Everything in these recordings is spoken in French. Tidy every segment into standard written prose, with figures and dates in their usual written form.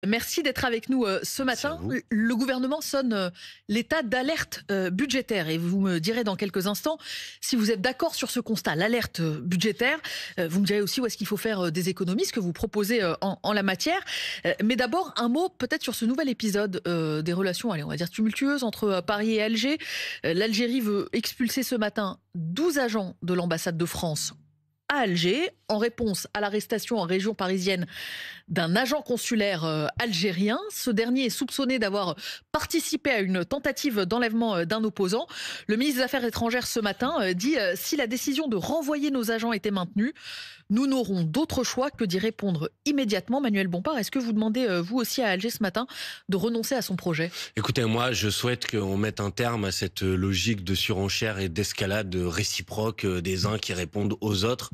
Merci d'être avec nous ce matin. Le gouvernement sonne l'état d'alerte budgétaire et vous me direz dans quelques instants si vous êtes d'accord sur ce constat, l'alerte budgétaire. Vous me direz aussi où est-ce qu'il faut faire des économies, ce que vous proposez en la matière. Mais d'abord, un mot peut-être sur ce nouvel épisode des relations, allez, on va dire tumultueuses entre Paris et Alger. L'Algérie veut expulser ce matin 12 agents de l'ambassade de France à Alger, en réponse à l'arrestation en région parisienne d'un agent consulaire algérien. Ce dernier est soupçonné d'avoir participé à une tentative d'enlèvement d'un opposant. Le ministre des Affaires étrangères ce matin dit si la décision de renvoyer nos agents était maintenue, nous n'aurons d'autre choix que d'y répondre immédiatement. Manuel Bompard, est-ce que vous demandez, vous aussi à Alger ce matin, de renoncer à son projet? Écoutez, moi, je souhaite qu'on mette un terme à cette logique de surenchère et d'escalade réciproque des uns qui répondent aux autres.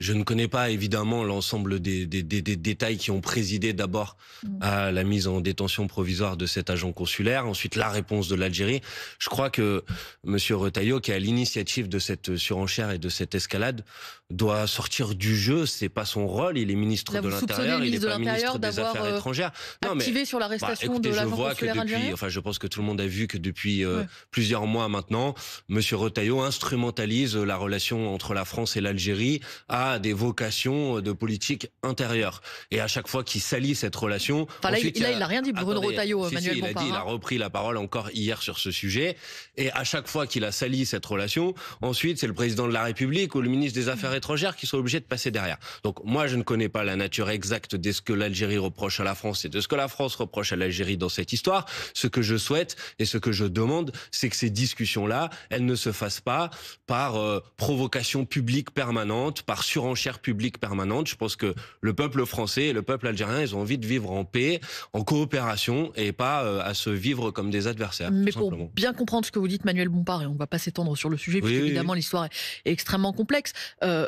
Je ne connais pas évidemment l'ensemble des détails qui ont présidé d'abord à la mise en détention provisoire de cet agent consulaire, ensuite la réponse de l'Algérie. Je crois que M. Retailleau, qui est à l'initiative de cette surenchère et de cette escalade, doit sortir du jeu. C'est pas son rôle. Il est ministre de l'Intérieur, il n'est pas ministre des Affaires étrangères. Activé sur l'arrestation de l'agent consulaire algérien. Je pense que tout le monde a vu que depuis plusieurs mois maintenant, M. Retailleau instrumentalise la relation entre la France et l'Algérie à des vocations de politique intérieure. Et à chaque fois qu'il salit cette relation... il n'a rien dit, Bruno Retailleau, Manuel Bompard. Il a repris la parole encore hier sur ce sujet. Et à chaque fois qu'il a sali cette relation, ensuite, c'est le président de la République ou le ministre des Affaires étrangères qui sont obligés de passer derrière. Donc moi, je ne connais pas la nature exacte de ce que l'Algérie reproche à la France et de ce que la France reproche à l'Algérie dans cette histoire. Ce que je souhaite et ce que je demande, c'est que ces discussions-là, elles ne se fassent pas par provocation publique permanente, par surenchère publique permanente. Je pense que le peuple français et le peuple algérien, ils ont envie de vivre en paix, en coopération et pas à se vivre comme des adversaires. Mais pour bien comprendre ce que vous dites, Manuel Bompard, et on ne va pas s'étendre sur le sujet, puisque évidemment l'histoire est extrêmement complexe,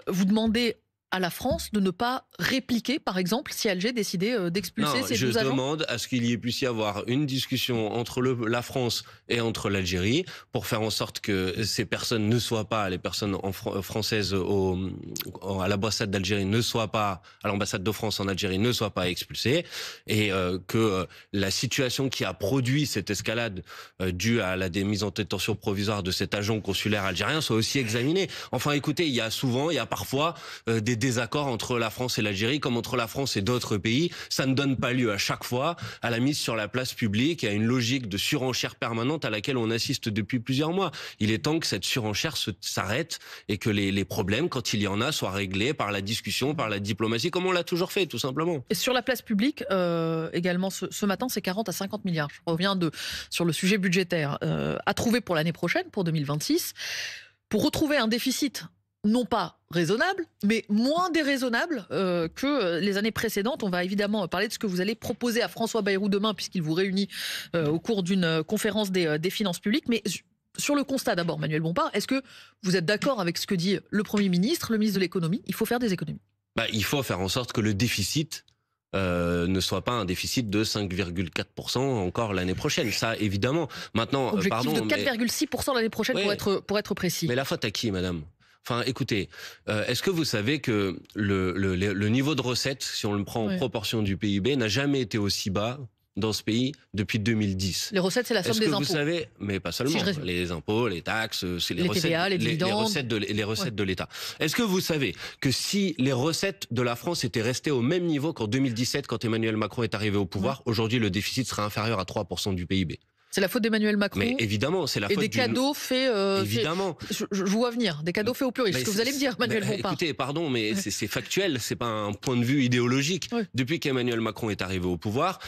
vous demandez à la France de ne pas répliquer, par exemple, si Alger décidait d'expulser ces 12 agents? Je demande à ce qu'il puisse y avoir une discussion entre la France et entre l'Algérie pour faire en sorte que ces personnes ne soient pas, les personnes françaises à l'ambassade d'Algérie ne soient pas, à l'ambassade de France en Algérie ne soient pas expulsées, et que la situation qui a produit cette escalade due à la mise en détention provisoire de cet agent consulaire algérien soit aussi examinée. Enfin, écoutez, il y a parfois des désaccords entre la France et l'Algérie, comme entre la France et d'autres pays. Ça ne donne pas lieu à chaque fois à la mise sur la place publique et à une logique de surenchère permanente à laquelle on assiste depuis plusieurs mois. Il est temps que cette surenchère s'arrête et que les problèmes, quand il y en a, soient réglés par la discussion, par la diplomatie, comme on l'a toujours fait, tout simplement. Et sur la place publique, également, ce matin, c'est 40 à 50 milliards. Je reviens sur le sujet budgétaire. À trouver pour l'année prochaine, pour 2026, pour retrouver un déficit non pas raisonnable, mais moins déraisonnable que les années précédentes. On va évidemment parler de ce que vous allez proposer à François Bayrou demain, puisqu'il vous réunit au cours d'une conférence des finances publiques. Mais sur le constat d'abord, Manuel Bompard, est-ce que vous êtes d'accord avec ce que dit le Premier ministre, le ministre de l'économie? Il faut faire des économies. Il faut faire en sorte que le déficit ne soit pas un déficit de 5,4% encore l'année prochaine. Ça, évidemment. Maintenant, objectif de 4,6% l'année prochaine, pour être précis. Mais la faute à qui, madame? Enfin, écoutez, est-ce que vous savez que le niveau de recettes, si on le prend en proportion du PIB, n'a jamais été aussi bas dans ce pays depuis 2010. Les recettes, c'est la somme des impôts. Est-ce que vous savez, mais pas seulement, les impôts, les taxes, c'est les recettes, TVA, les recettes de l'État. Est-ce que vous savez que si les recettes de la France étaient restées au même niveau qu'en 2017, quand Emmanuel Macron est arrivé au pouvoir, aujourd'hui le déficit serait inférieur à 3% du PIB? C'est la faute d'Emmanuel Macron. Mais évidemment, c'est la faute des cadeaux faits. Évidemment. Je vois venir des cadeaux faits au pluriel. Ce que vous allez me dire, Manuel Bompard. Écoutez, pardon, mais c'est factuel. C'est pas un point de vue idéologique. Depuis qu'Emmanuel Macron est arrivé au pouvoir,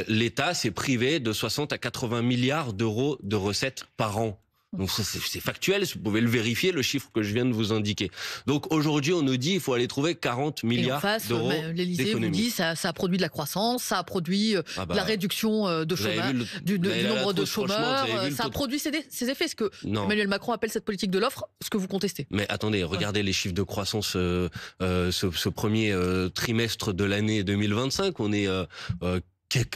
l'État s'est privé de 60 à 80 milliards d'euros de recettes par an. Donc c'est factuel, vous pouvez le vérifier, le chiffre que je viens de vous indiquer. Donc aujourd'hui, on nous dit qu'il faut aller trouver 40 milliards d'euros d'économies. L'Élysée vous dit ça a produit de la croissance, ça a produit de la réduction de chômage, du nombre de chômeurs, ça a produit ses effets. Ce que Emmanuel Macron appelle cette politique de l'offre, ce que vous contestez. Mais attendez, regardez les chiffres de croissance ce premier trimestre de l'année 2025, on est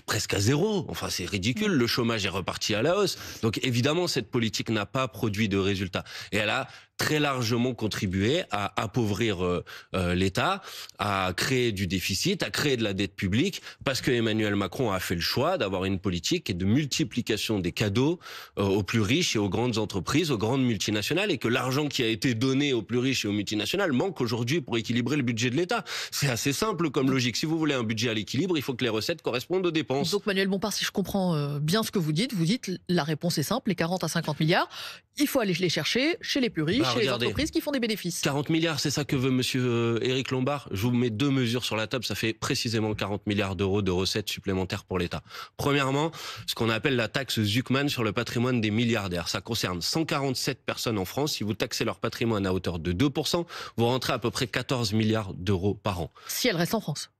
presque à zéro. Enfin, c'est ridicule. Le chômage est reparti à la hausse. Donc, évidemment, cette politique n'a pas produit de résultats. Et elle a très largement contribué à appauvrir l'État, à créer du déficit, à créer de la dette publique, parce que Emmanuel Macron a fait le choix d'avoir une politique de multiplication des cadeaux aux plus riches et aux grandes entreprises, aux grandes multinationales, et que l'argent qui a été donné aux plus riches et aux multinationales manque aujourd'hui pour équilibrer le budget de l'État. C'est assez simple comme logique. Si vous voulez un budget à l'équilibre, il faut que les recettes correspondent aux dépenses. Donc Manuel Bompard, si je comprends bien ce que vous dites la réponse est simple, les 40 à 50 milliards, il faut aller les chercher chez les plus riches, chez les entreprises qui font des bénéfices. 40 milliards, c'est ça que veut monsieur Éric Lombard. Je vous mets 2 mesures sur la table, ça fait précisément 40 milliards d'euros de recettes supplémentaires pour l'État. Premièrement, ce qu'on appelle la taxe Zuckman sur le patrimoine des milliardaires. Ça concerne 147 personnes en France. Si vous taxez leur patrimoine à hauteur de 2%, vous rentrez à peu près 14 milliards d'euros par an. Si elles restent en France.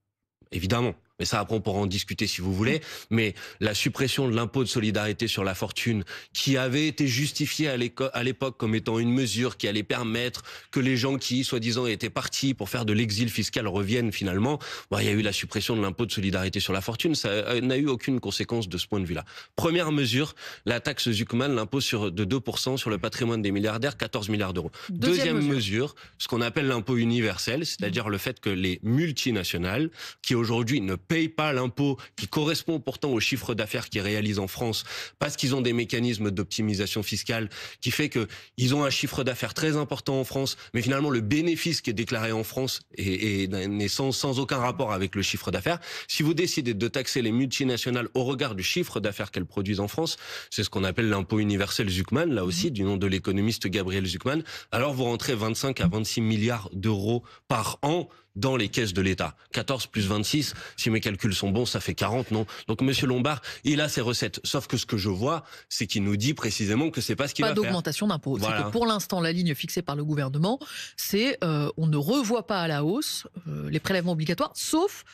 Évidemment. Mais ça, après, on pourra en discuter si vous voulez. Mais la suppression de l'impôt de solidarité sur la fortune, qui avait été justifiée à l'époque comme étant une mesure qui allait permettre que les gens qui, soi-disant, étaient partis pour faire de l'exil fiscal reviennent finalement, il y a eu la suppression de l'impôt de solidarité sur la fortune. Ça n'a eu aucune conséquence de ce point de vue-là. Première mesure, la taxe Zuckman, l'impôt de 2% sur le patrimoine des milliardaires, 14 milliards d'euros. Deuxième mesure, ce qu'on appelle l'impôt universel, c'est-à-dire le fait que les multinationales, qui aujourd'hui ne payent pas l'impôt qui correspond pourtant au chiffre d'affaires qu'ils réalisent en France, parce qu'ils ont des mécanismes d'optimisation fiscale qui fait que ils ont un chiffre d'affaires très important en France, mais finalement le bénéfice qui est déclaré en France n'est sans aucun rapport avec le chiffre d'affaires. Si vous décidez de taxer les multinationales au regard du chiffre d'affaires qu'elles produisent en France, c'est ce qu'on appelle l'impôt universel Zuckman, là aussi, du nom de l'économiste Gabriel Zuckman, alors vous rentrez 25 à 26 milliards d'euros par an dans les caisses de l'État. 14 plus 26, si mes calculs sont bons, ça fait 40, non? Donc Monsieur Lombard, il a ses recettes. Sauf que ce que je vois, c'est qu'il nous dit précisément que c'est pas ce qu'il va faire. Pas d'augmentation d'impôts. Voilà. C'est que pour l'instant, la ligne fixée par le gouvernement, c'est on ne revoit pas à la hausse les prélèvements obligatoires, sauf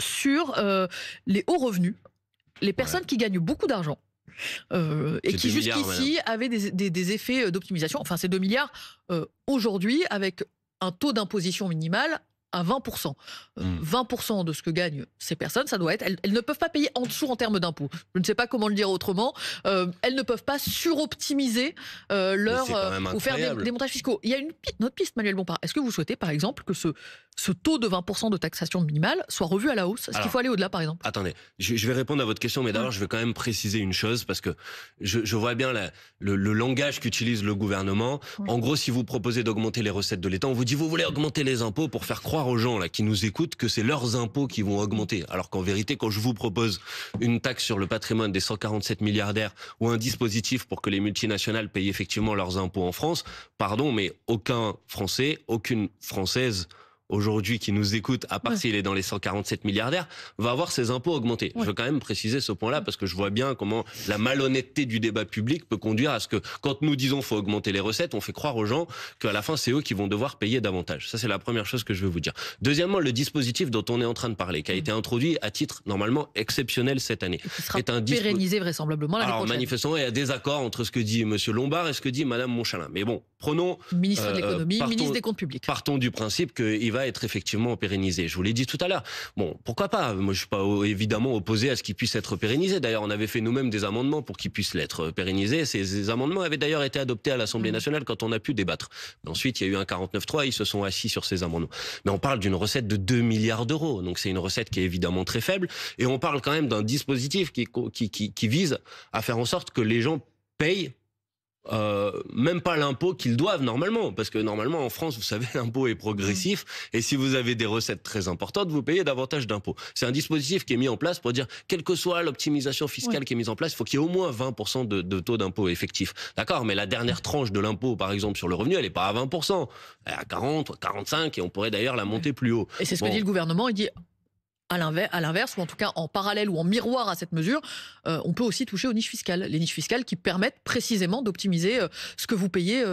sur les hauts revenus, les personnes qui gagnent beaucoup d'argent. Et qui jusqu'ici avaient des effets d'optimisation. Enfin, c'est 2 milliards aujourd'hui avec un taux d'imposition minimal à 20%. 20% de ce que gagnent ces personnes, ça doit être... Elles ne peuvent pas payer en dessous en termes d'impôts. Je ne sais pas comment le dire autrement. Elles ne peuvent pas suroptimiser ou faire des montages fiscaux. Il y a une autre piste, Manuel Bompard. Est-ce que vous souhaitez, par exemple, que ce taux de 20% de taxation minimale soit revu à la hausse? Est-ce qu'il faut aller au-delà, par exemple? Attendez, je vais répondre à votre question, mais d'abord, je vais quand même préciser une chose, parce que je vois bien le langage qu'utilise le gouvernement. En gros, si vous proposez d'augmenter les recettes de l'État, on vous dit, vous voulez augmenter les impôts pour faire croire aux gens là qui nous écoutent que c'est leurs impôts qui vont augmenter. Alors qu'en vérité, quand je vous propose une taxe sur le patrimoine des 147 milliardaires ou un dispositif pour que les multinationales payent effectivement leurs impôts en France, pardon, mais aucun Français, aucune Française aujourd'hui qui nous écoute, à part s'il est dans les 147 milliardaires, va avoir ses impôts augmentés. Je veux quand même préciser ce point-là parce que je vois bien comment la malhonnêteté du débat public peut conduire à ce que quand nous disons faut augmenter les recettes, on fait croire aux gens qu'à la fin c'est eux qui vont devoir payer davantage. Ça c'est la première chose que je veux vous dire. Deuxièmement, le dispositif dont on est en train de parler, qui a été introduit à titre normalement exceptionnel cette année, qui sera pérennisé vraisemblablement l'année prochaine. Manifestement, il y a des accords entre ce que dit Monsieur Lombard et ce que dit Madame Monchalin. Mais bon, prenons ministre de l'économie, ministre des comptes publics. Partons du principe qu'il va être effectivement pérennisé. Je vous l'ai dit tout à l'heure. Bon, pourquoi pas? Moi, je suis pas évidemment opposé à ce qu'il puisse être pérennisé. D'ailleurs, on avait fait nous-mêmes des amendements pour qu'il puisse l'être pérennisé. Ces amendements avaient d'ailleurs été adoptés à l'Assemblée nationale quand on a pu débattre. Mais ensuite, il y a eu un 49.3, ils se sont assis sur ces amendements. Mais on parle d'une recette de 2 milliards d'euros. Donc c'est une recette qui est évidemment très faible. Et on parle quand même d'un dispositif qui vise à faire en sorte que les gens payent même pas l'impôt qu'ils doivent normalement, parce que normalement en France, vous savez, l'impôt est progressif et si vous avez des recettes très importantes, vous payez davantage d'impôts. C'est un dispositif qui est mis en place pour dire, quelle que soit l'optimisation fiscale qui est mise en place, il faut qu'il y ait au moins 20% de taux d'impôt effectif. D'accord, mais la dernière tranche de l'impôt, par exemple sur le revenu, elle est pas à 20%, elle est à 40, 45 et on pourrait d'ailleurs la monter plus haut. Et c'est ce que dit le gouvernement, il dit... À l'inverse, ou en tout cas en parallèle ou en miroir à cette mesure, on peut aussi toucher aux niches fiscales. Les niches fiscales qui permettent précisément d'optimiser ce que vous payez.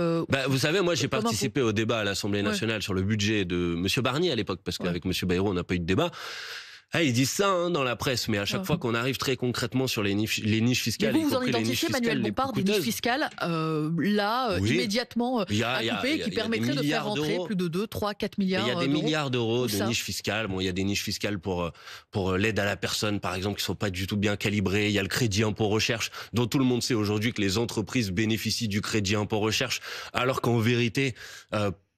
Vous savez, moi j'ai participé au débat à l'Assemblée nationale sur le budget de M. Barnier à l'époque, parce qu'avec M. Bayrou, on n'a pas eu de débat. Ah, ils disent ça dans la presse, mais à chaque fois qu'on arrive très concrètement sur les niches fiscales, mais vous en identifiez, Manuel Bompard, des niches fiscales immédiatement à couper, qui permettraient de faire rentrer plus de 2, 3, 4 milliards d'euros. Il y a des milliards d'euros de niches fiscales. Bon, il y a des niches fiscales pour l'aide à la personne, par exemple, qui sont pas du tout bien calibrées. Il y a le crédit impôt recherche, dont tout le monde sait aujourd'hui que les entreprises bénéficient du crédit impôt recherche, alors qu'en vérité,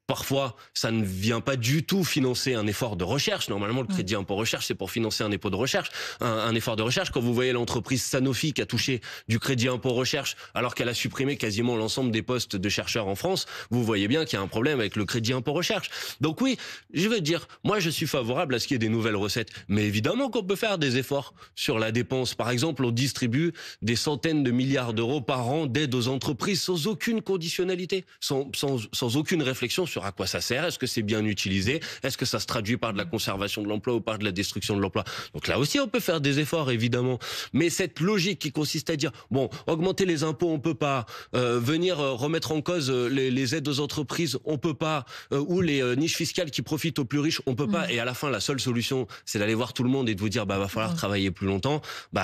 parfois, ça ne vient pas du tout financer un effort de recherche. Normalement, le crédit impôt recherche, c'est pour financer un effort de recherche. Un effort de recherche, quand vous voyez l'entreprise Sanofi qui a touché du crédit impôt recherche alors qu'elle a supprimé quasiment l'ensemble des postes de chercheurs en France, vous voyez bien qu'il y a un problème avec le crédit impôt recherche. Donc oui, je veux dire, moi je suis favorable à ce qu'il y ait des nouvelles recettes. Mais évidemment qu'on peut faire des efforts sur la dépense. Par exemple, on distribue des centaines de milliards d'euros par an d'aide aux entreprises sans aucune conditionnalité, sans aucune réflexion sur à quoi ça sert, est-ce que c'est bien utilisé, est-ce que ça se traduit par de la conservation de l'emploi ou par de la destruction de l'emploi. Donc là aussi, on peut faire des efforts, évidemment. Mais cette logique qui consiste à dire, bon, augmenter les impôts, on peut pas, venir remettre en cause les aides aux entreprises, on peut pas, ou les niches fiscales qui profitent aux plus riches, on peut pas. Et à la fin, la seule solution, c'est d'aller voir tout le monde et de vous dire, va falloir travailler plus longtemps.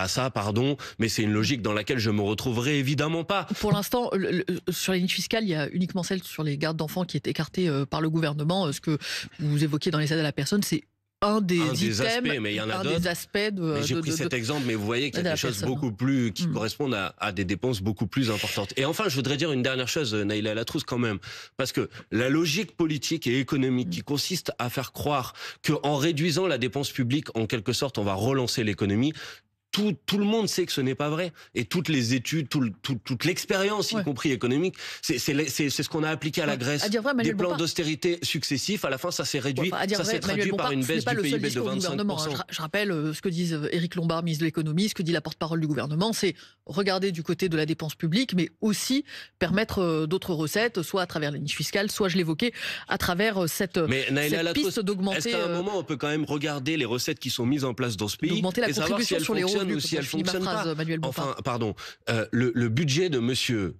Ça, pardon, mais c'est une logique dans laquelle je me retrouverai évidemment pas. Pour l'instant, sur les niches fiscales, il y a uniquement celle sur les gardes d'enfants qui est écartée par le gouvernement. Ce que vous évoquiez dans les aides à la personne, c'est un des aspects, mais il y en a d'autres. J'ai pris cet exemple, mais vous voyez qu'il y a des choses beaucoup plus qui correspondent à des dépenses beaucoup plus importantes. Et enfin, je voudrais dire une dernière chose, Naïla Latrousse, quand même, parce que la logique politique et économique qui consiste à faire croire qu'en réduisant la dépense publique, en quelque sorte, on va relancer l'économie. Tout le monde sait que ce n'est pas vrai. Et toutes les études, toute l'expérience, y compris économique, c'est ce qu'on a appliqué à la Grèce. Des plans d'austérité successifs. À la fin, ça s'est réduit. Ça s'est traduit par une baisse du PIB de 25%. Je rappelle ce que disent Éric Lombard, ministre de l'économie, ce que dit la porte-parole du gouvernement, c'est regarder du côté de la dépense publique, mais aussi permettre d'autres recettes, soit à travers les niches fiscales, soit, je l'évoquais, à travers cette piste d'augmenter. Est-ce qu'à un moment, on peut quand même regarder les recettes qui sont mises en place dans ce pays d'augmenter la contribution sur les ou si elle fonctionne pas. Enfin, pardon, le budget de monsieur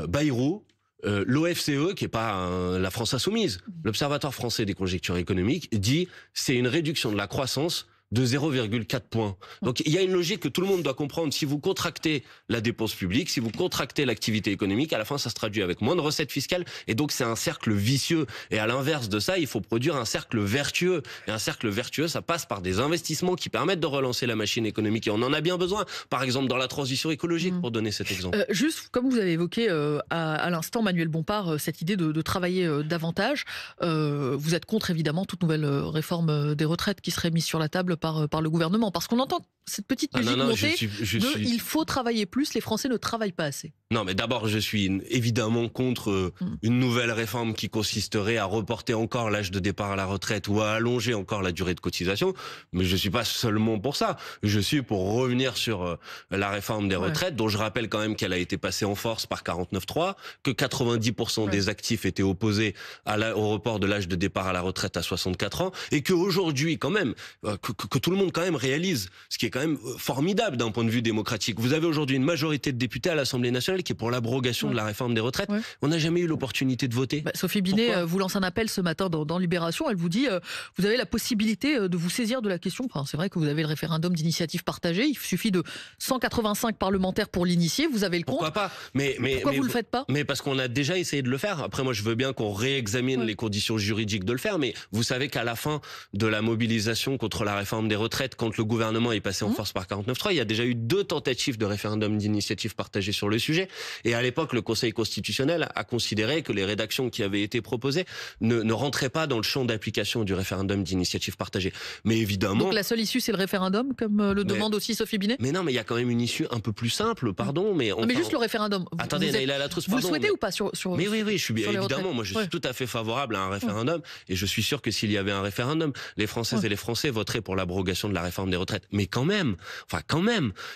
Bayrou, l'OFCE, qui est pas la France Insoumise, l'Observatoire français des conjonctures économiques, dit c'est une réduction de la croissance de 0,4 points. Donc il y a une logique que tout le monde doit comprendre. Si vous contractez la dépense publique, si vous contractez l'activité économique, à la fin ça se traduit avec moins de recettes fiscales, et donc c'est un cercle vicieux. Et à l'inverse de ça, il faut produire un cercle vertueux. Et un cercle vertueux, ça passe par des investissements qui permettent de relancer la machine économique. Et on en a bien besoin. Par exemple dans la transition écologique, pour donner cet exemple. Juste comme vous avez évoqué à l'instant, Manuel Bompard, cette idée de travailler davantage. Vous êtes contre évidemment toute nouvelle réforme des retraites qui serait mise sur la table par le gouvernement, parce qu'on entend cette petite musique monter il faut travailler plus, les Français ne travaillent pas assez. Non, mais d'abord, je suis évidemment contre une nouvelle réforme qui consisterait à reporter encore l'âge de départ à la retraite ou à allonger encore la durée de cotisation. Mais je suis pas seulement pour ça. Je suis pour revenir sur la réforme des retraites, dont je rappelle quand même qu'elle a été passée en force par 49.3, que 90% des actifs étaient opposés au report de l'âge de départ à la retraite à 64 ans, et qu'aujourd'hui, quand même, que tout le monde quand même réalise, ce qui est quand même formidable d'un point de vue démocratique. Vous avez aujourd'hui une majorité de députés à l'Assemblée nationale qui est pour l'abrogation de la réforme des retraites. On n'a jamais eu l'opportunité de voter. Sophie Binet vous lance un appel ce matin dans Libération. Elle vous dit, vous avez la possibilité de vous saisir de la question. Enfin, c'est vrai que vous avez le référendum d'initiative partagée. Il suffit de 185 parlementaires pour l'initier. Vous avez le compte. Pourquoi pas? Pourquoi vous le faites pas? Mais parce qu'on a déjà essayé de le faire. Après, moi, je veux bien qu'on réexamine les conditions juridiques de le faire. Mais vous savez qu'à la fin de la mobilisation contre la réforme des retraites, quand le gouvernement est passé en force par 49.3, il y a déjà eu 2 tentatives de référendum d'initiative partagée sur le sujet. Et à l'époque, le Conseil constitutionnel a considéré que les rédactions qui avaient été proposées ne rentraient pas dans le champ d'application du référendum d'initiative partagée. Mais évidemment... Donc la seule issue, c'est le référendum, comme le demande aussi Sophie Binet? Mais non, mais il y a quand même une issue un peu plus simple, pardon. Mais juste le référendum. Attendez, Naïla Latrousse, vous le souhaitez ou pas sur Mais oui, je suis évidemment, moi je suis tout à fait favorable à un référendum. Et je suis sûr que s'il y avait un référendum, les Françaises et les Français voteraient pour l'abrogation de la réforme des retraites. Mais quand même,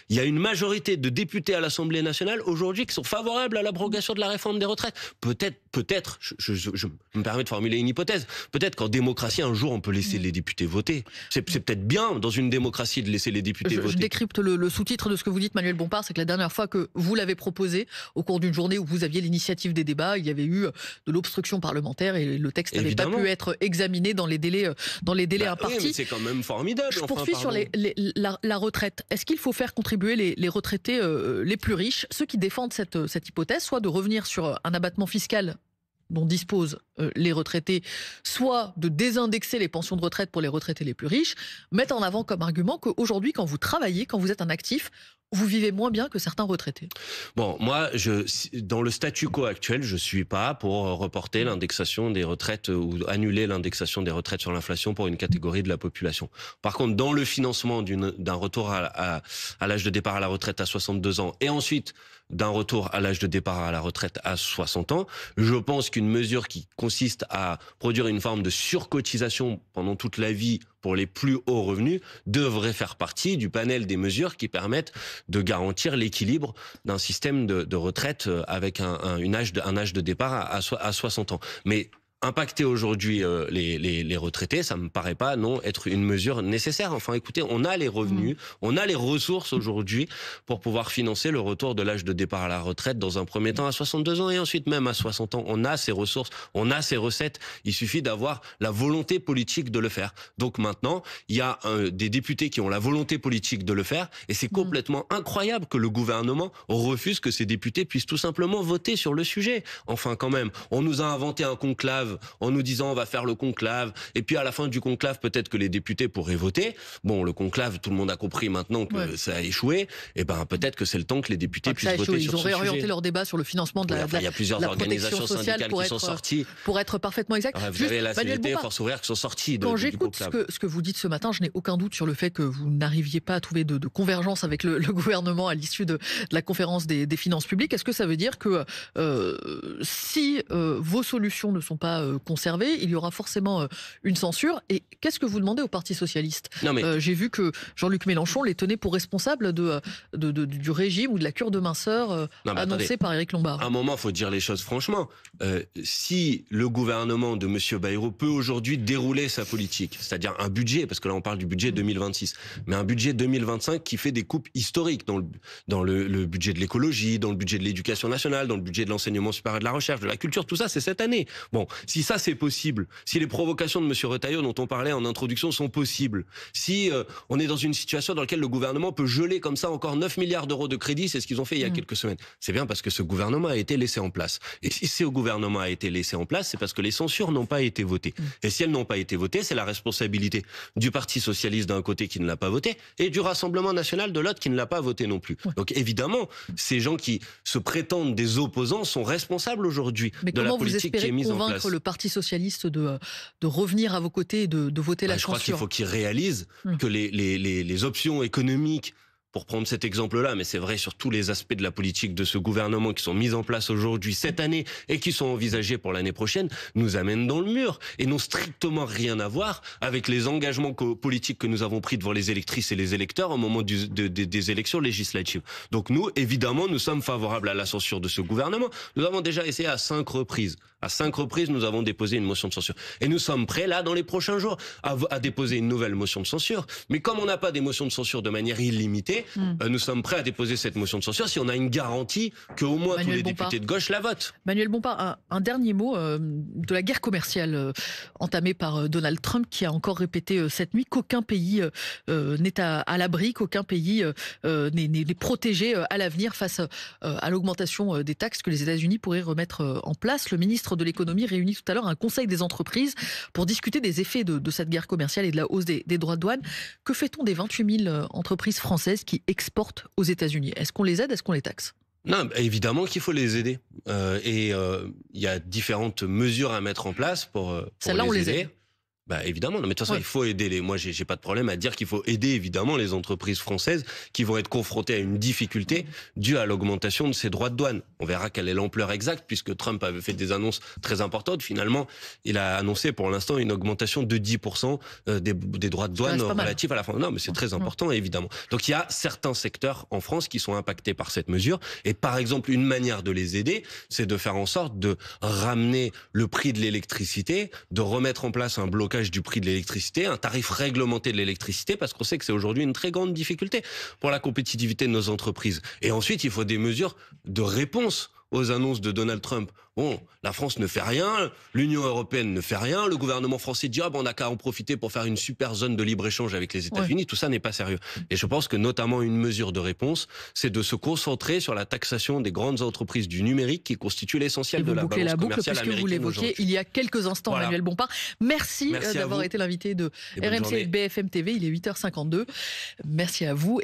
il y a une majorité de députés à l'Assemblée nationale aujourd'hui qui sont favorables à l'abrogation de la réforme des retraites. Peut-être peut-être, je me permets de formuler une hypothèse, peut-être qu'en démocratie, un jour, on peut laisser les députés voter. C'est peut-être bien, dans une démocratie, de laisser les députés voter. Je décrypte le sous-titre de ce que vous dites, Manuel Bompard, c'est que la dernière fois que vous l'avez proposé, au cours d'une journée où vous aviez l'initiative des débats, il y avait eu de l'obstruction parlementaire et le texte n'avait pas pu être examiné dans les délais impartis. Oui, mais c'est quand même formidable. Je poursuis sur la retraite. Est-ce qu'il faut faire contribuer les retraités les plus riches, ceux qui défendent cette hypothèse, soit de revenir sur un abattement fiscal dont disposent les retraités, soit de désindexer les pensions de retraite pour les retraités les plus riches, mettent en avant comme argument qu'aujourd'hui, quand vous travaillez, quand vous êtes un actif, vous vivez moins bien que certains retraités. Bon, moi, dans le statu quo actuel, je suis pas pour reporter l'indexation des retraites ou annuler l'indexation des retraites sur l'inflation pour une catégorie de la population. Par contre, dans le financement d'un retour à l'âge de départ à la retraite à 62 ans et ensuite d'un retour à l'âge de départ à la retraite à 60 ans, je pense qu'une mesure qui consiste à produire une forme de surcotisation pendant toute la vie pour les plus hauts revenus devrait faire partie du panel des mesures qui permettent de garantir l'équilibre d'un système de retraite avec un âge de départ à 60 ans. Mais impacter aujourd'hui les retraités, ça me paraît pas être une mesure nécessaire. Enfin, écoutez, on a les revenus, on a les ressources aujourd'hui pour pouvoir financer le retour de l'âge de départ à la retraite dans un premier temps à 62 ans et ensuite même à 60 ans. On a ces ressources, on a ces recettes. Il suffit d'avoir la volonté politique de le faire. Donc maintenant, il y a des députés qui ont la volonté politique de le faire et c'est complètement incroyable que le gouvernement refuse que ces députés puissent tout simplement voter sur le sujet. Enfin, quand même, on nous a inventé un conclave en nous disant on va faire le conclave et puis à la fin du conclave peut-être que les députés pourraient voter. Bon, le conclave, tout le monde a compris maintenant que ça a échoué. Et ben peut-être que c'est le temps que les députés puissent voter sur ce sujet. Ils ont réorienté leur débat sur le financement de il y a plusieurs organisations syndicales qui sont sorties. Pour être parfaitement exact. Vous avez la CGT, Force ouvrière qui sont sorties. Quand j'écoute ce que vous dites ce matin, je n'ai aucun doute sur le fait que vous n'arriviez pas à trouver de convergence avec le gouvernement à l'issue de la conférence des finances publiques. Est-ce que ça veut dire que si vos solutions ne sont pas conservé, il y aura forcément une censure. Et qu'est-ce que vous demandez au Parti socialiste ? J'ai vu que Jean-Luc Mélenchon les tenait pour responsables du régime ou de la cure de minceur annoncée par Éric Lombard. À un moment, il faut dire les choses franchement. Si le gouvernement de M. Bayrou peut aujourd'hui dérouler sa politique, c'est-à-dire un budget, parce que là on parle du budget 2026, mais un budget 2025 qui fait des coupes historiques dans le budget de l'écologie, dans le budget de l'éducation nationale, dans le budget de l'enseignement supérieur et de la recherche, de la culture, tout ça c'est cette année. Bon, si ça c'est possible, si les provocations de M. Retailleau dont on parlait en introduction sont possibles, si on est dans une situation dans laquelle le gouvernement peut geler comme ça encore 9 milliards d'euros de crédit, c'est ce qu'ils ont fait il y a quelques semaines, c'est bien parce que ce gouvernement a été laissé en place. Et si ce gouvernement a été laissé en place, c'est parce que les censures n'ont pas été votées. Et si elles n'ont pas été votées, c'est la responsabilité du Parti socialiste d'un côté qui ne l'a pas voté et du Rassemblement national de l'autre qui ne l'a pas voté non plus. Donc évidemment, ces gens qui se prétendent des opposants sont responsables aujourd'hui de la politique qui est mise en place. Mais comment vous espérez convaincre le Parti socialiste de revenir à vos côtés et de voter la censure ? Je crois qu'il faut qu'ils réalisent que les options économiques, pour prendre cet exemple-là, mais c'est vrai sur tous les aspects de la politique de ce gouvernement qui sont mis en place aujourd'hui, cette année, et qui sont envisagés pour l'année prochaine, nous amènent dans le mur et n'ont strictement rien à voir avec les engagements politiques que nous avons pris devant les électrices et les électeurs au moment des élections législatives. Donc nous, évidemment, nous sommes favorables à la censure de ce gouvernement. Nous avons déjà essayé à 5 reprises. À 5 reprises, nous avons déposé une motion de censure. Et nous sommes prêts, là, dans les prochains jours, à déposer une nouvelle motion de censure. Mais comme on n'a pas des motions de censure de manière illimitée, nous sommes prêts à déposer cette motion de censure si on a une garantie qu'au moins tous les députés de gauche la votent. Manuel Bompard, un dernier mot de la guerre commerciale entamée par Donald Trump, qui a encore répété cette nuit qu'aucun pays n'est à l'abri, qu'aucun pays n'est protégé à l'avenir face à l'augmentation des taxes que les États-Unis pourraient remettre en place. Le ministre de l'économie réunit tout à l'heure un conseil des entreprises pour discuter des effets de cette guerre commerciale et de la hausse des droits de douane. Que fait-on des 28 000 entreprises françaises qui exportent aux États-Unis ? Est-ce qu'on les aide ? Est-ce qu'on les taxe ? Non, évidemment qu'il faut les aider. Il y a différentes mesures à mettre en place pour les aider. Bah évidemment, non, mais de toute façon, il faut aider les. Moi, j'ai pas de problème à dire qu'il faut aider évidemment les entreprises françaises qui vont être confrontées à une difficulté due à l'augmentation de ces droits de douane. On verra quelle est l'ampleur exacte, puisque Trump avait fait des annonces très importantes. Finalement, il a annoncé pour l'instant une augmentation de 10% des droits de douane relatifs à la France. Non, mais c'est très important, évidemment. Donc il y a certains secteurs en France qui sont impactés par cette mesure. Et par exemple, une manière de les aider, c'est de faire en sorte de ramener le prix de l'électricité, de remettre en place un blocage du prix de l'électricité, un tarif réglementé de l'électricité, parce qu'on sait que c'est aujourd'hui une très grande difficulté pour la compétitivité de nos entreprises. Et ensuite, il faut des mesures de réponse aux annonces de Donald Trump. Bon, la France ne fait rien, l'Union européenne ne fait rien, le gouvernement français dit on n'a qu'à en profiter pour faire une super zone de libre-échange avec les États-Unis. Tout ça n'est pas sérieux. Et je pense que notamment une mesure de réponse, c'est de se concentrer sur la taxation des grandes entreprises du numérique qui constituent l'essentiel de la balance commerciale américaine. Vous l'évoquiez il y a quelques instants, Manuel Bompard. Merci d'avoir été l'invité de RMC et de BFM TV. Il est 8h52. Merci à vous.